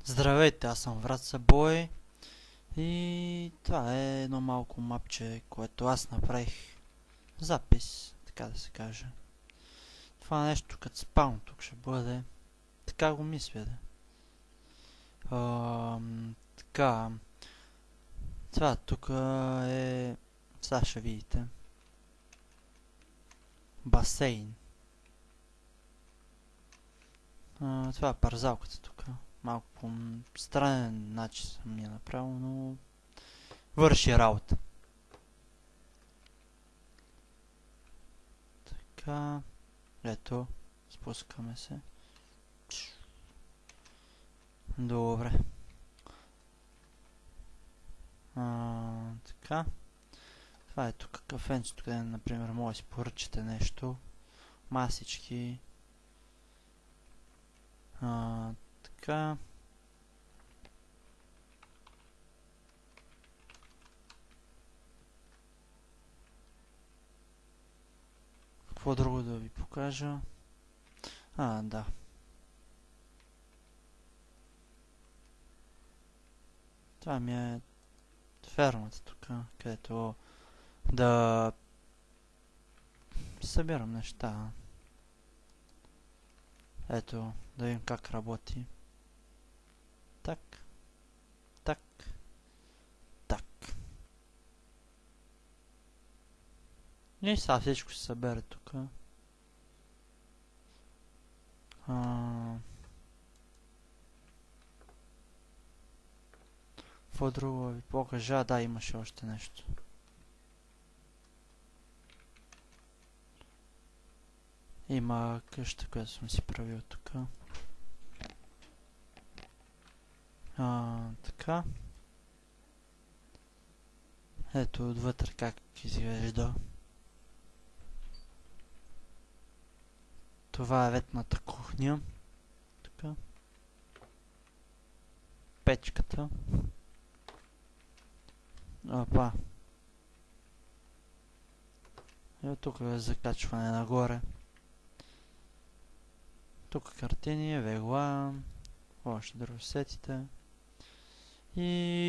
Здравейте, аз съм Враца Бой и това е едно малко мапче, което аз направих запис, така да се каже. Това нещо като спаун тук ще бъде, така го мисля да. Така, това тук е, сега ще видите, басейн. Това е парзалката тук, малко по странен начин съм я направил, но върши работа. Така, ето, спускаме се. Добре. Така. Това е тук кафенчето, къде, например, може да си поръчате нещо. Масички. Така. Какво друго да ви покажа? Да. Това ми е фермата тук, където да събирам неща. Ето, да видим как работи. Так. Так. Так. И сега всичко се събере тук. Какво друго ви покажа? Да, имаше още нещо. Има къща, която съм си правил тук. Така. Ето отвътре как изглежда. Това е ветната кухня. Така. Печката. Опа. Ето тук е закачване нагоре. Тук картини, вегла, още друго сетите. И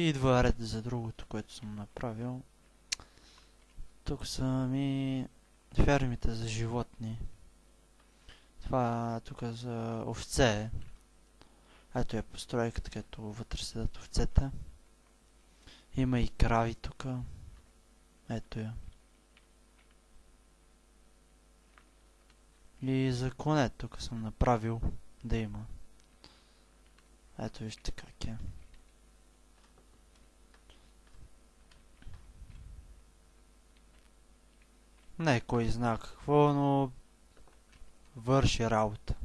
идва ред за другото, което съм направил. Тук са ми фермите за животни. Това тук за овце. Ето е постройката, където вътре седат овцете. Има и крави тук. Ето я. И за коне тук съм направил да има. Ето вижте как е. Не кой знае какво, но върши работа.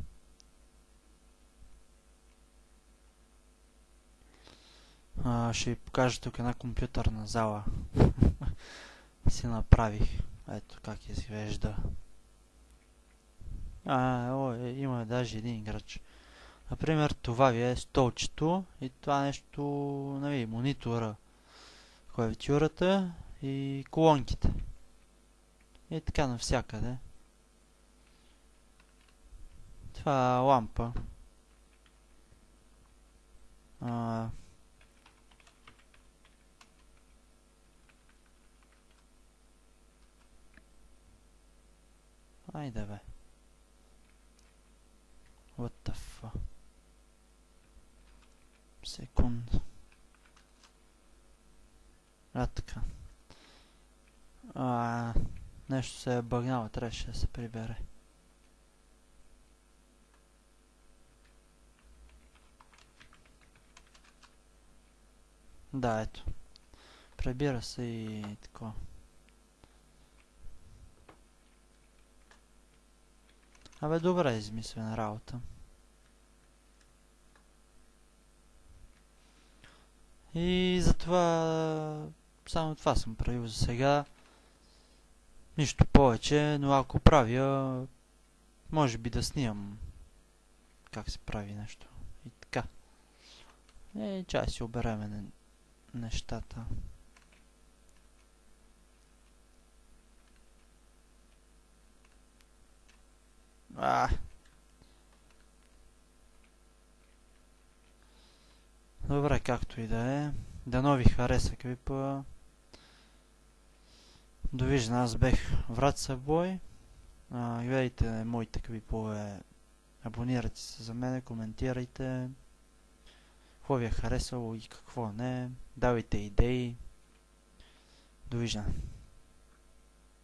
Ще ви покажа тук една компютърна зала. Си направих. Ето как изглежда. Има даже един играч. Например, това ви е столчето и това нещо, нали, монитора, клавиатурата и колонките. И така навсякъде. Това е лампа. Айде бе. What the fuck? Секунда. Така. Нещо се е бъгнало, трябваше да се прибере. Да, ето. Прибира се и така. Добре измислена работа. И затова само това съм правил за сега. Нищо повече, но ако правя, може би да снимам как се прави нещо. И така. Чай си обереме нещата. Добре, както и да е. Дано ви хареса клипа. Довиждане, аз бех Враца Бой. Гледайте моите клипове. Абонирайте се за мене, коментирайте. Какво ви е харесало и какво не. Давайте идеи. Довиждане.